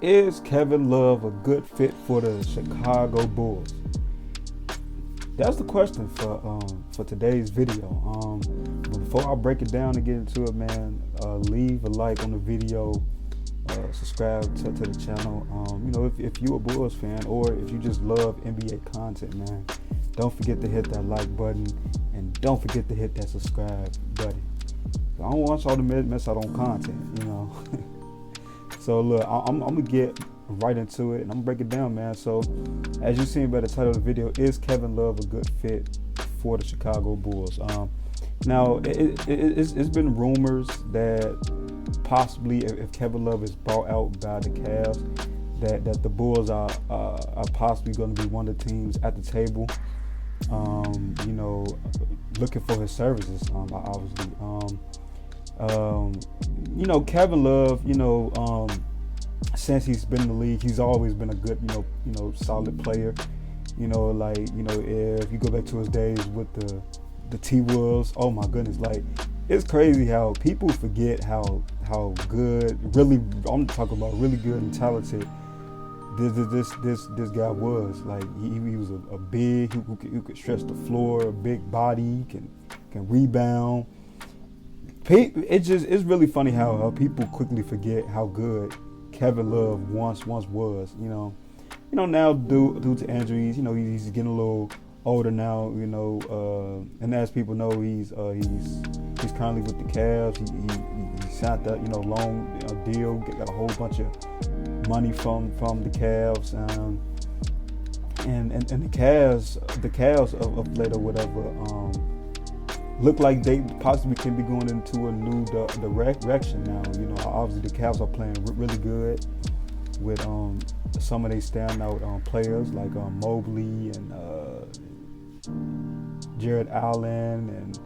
Is Kevin Love a good fit for the Chicago Bulls? That's the question for today's video. But before I break it down and get into it, man, leave a like on the video, subscribe to the channel. If you're a Bulls fan or if you just love NBA content, man, don't forget to hit that like button and don't forget to hit that subscribe button. I don't want y'all to miss out on content, So look, I'm gonna get right into it and I'm gonna break it down, man. So as you seen by the title of the video, is Kevin Love a good fit for the Chicago Bulls? Now it's been rumors that possibly if Kevin Love is bought out by the Cavs, that the Bulls are possibly going to be one of the teams at the table, looking for his services, obviously. Kevin Love, since he's been in the league, he's always been a good, solid player. If you go back to his days with the T-Wolves, oh my goodness, it's crazy how people forget how good, really, I'm talking about really good and talented this guy was. He was a big, who could stretch the floor, a big body, can rebound. It's really funny how people quickly forget how good Kevin Love once was. Now due to injuries, he's getting a little older now. And as people know, he's currently with the Cavs. He signed that long deal, got a whole bunch of money from the Cavs, and the Cavs of late or whatever. Look like they possibly can be going into a new direction now. Obviously the Cavs are playing really good with some of their standout players like Mobley and Jared Allen and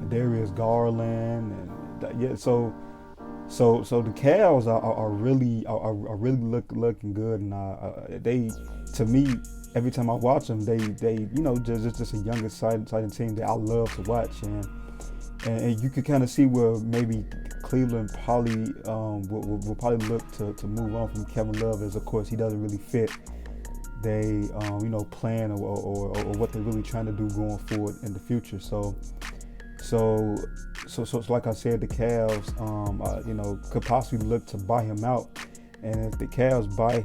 Darius Garland and So the Cavs are really looking good, and they, to me, every time I watch them, they just a young, exciting team that I love to watch, and you could kind of see where maybe Cleveland probably will probably look to move on from Kevin Love, as of course he doesn't really fit they plan or what they're really trying to do going forward in the future. So like I said, the Cavs could possibly look to buy him out. And if the Cavs buy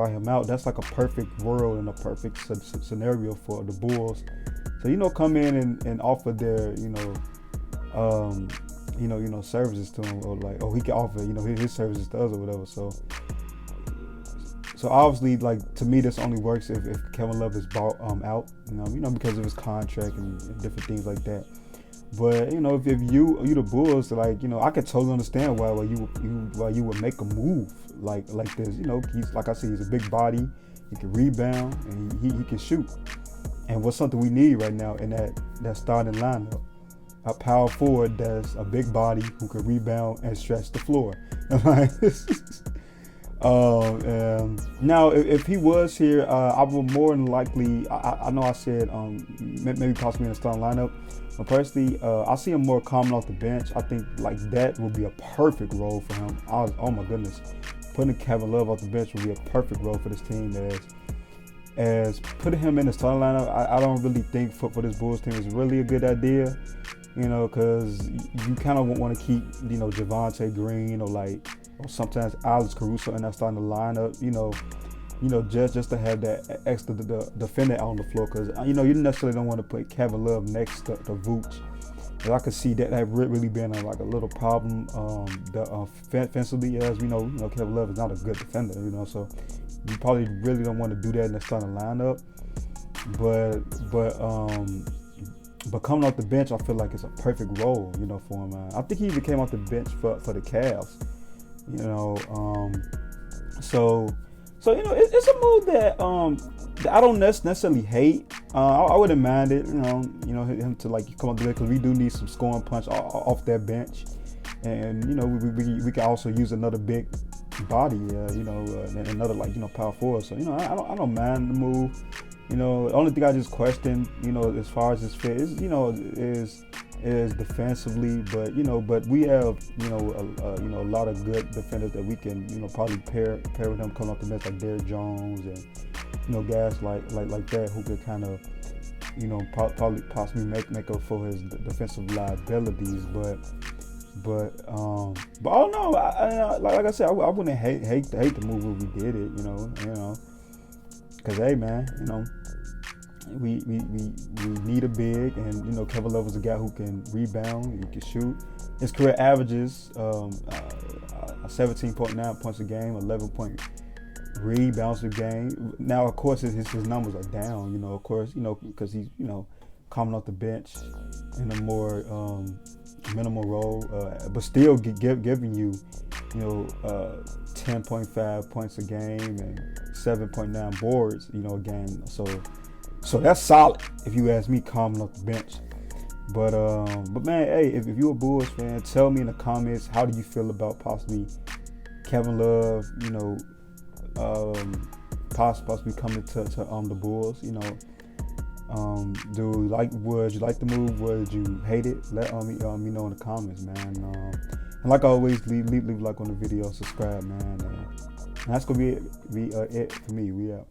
him out, that's like a perfect world and a perfect scenario for the Bulls. So come in and offer their services to him, or he can offer his services to us or whatever. So obviously, to me, this only works if Kevin Love is bought out, because of his contract and different things like that. But if you the Bulls, I could totally understand why you would make a move like this. He's, like I said, he's a big body, he can rebound, and he can shoot. And what's something we need right now in that starting lineup? A power forward that's a big body who can rebound and stretch the floor. Now, if he was here, I would more than likely. I know I said maybe possibly in the starting lineup. But personally, I see him more coming off the bench. I think that would be a perfect role for him. Oh my goodness, putting Kevin Love off the bench would be a perfect role for this team. As putting him in the starting lineup, I don't really think for this Bulls team is really a good idea. Because you kind of want to keep Javonte Green or sometimes Alex Caruso in that starting lineup. Just to have that extra defender on the floor, because you necessarily don't want to put Kevin Love next to Vooch. And I could see that really being a little problem defensively, as we know, Kevin Love is not a good defender, so you probably really don't want to do that in the starting lineup. But coming off the bench, I feel like it's a perfect role, for him. I think he even came off the bench for the Cavs, So it's a move that I don't necessarily hate. I wouldn't mind it, him to come up there, because we do need some scoring punch off that bench, and we can also use another big body, another power forward. So I don't mind the move. You know, the only thing I just question, you know, as far as his fit is, you know, is defensively, but you know, but we have, you know, a lot of good defenders that we can, you know, probably pair with him coming off the bench, like Derrick Jones and, you know, guys like that who could kind of, you know, probably possibly make up for his defensive liabilities, but I don't know. Like I said, I wouldn't hate the move if we did it, you know, because hey man, you know, we need a big, and you know, Kevin Love is a guy who can rebound, he can shoot. His career averages 17.9 points a game, 11 point rebounds a game. Now, of course, his numbers are down. You know, of course, you know, because he's, you know, coming off the bench in a more minimal role, but still giving you, you know, 10.5 points a game and 7.9 boards, you know, a game. So that's solid if you ask me, coming off the bench. But man, hey, if you're a Bulls fan, tell me in the comments, how do you feel about possibly Kevin Love, you know, possibly coming to the Bulls, you know. Would you like the move? Would you hate it? Let me know in the comments, man. And like always, leave a like on the video, subscribe, man. And that's gonna be it for me. We out.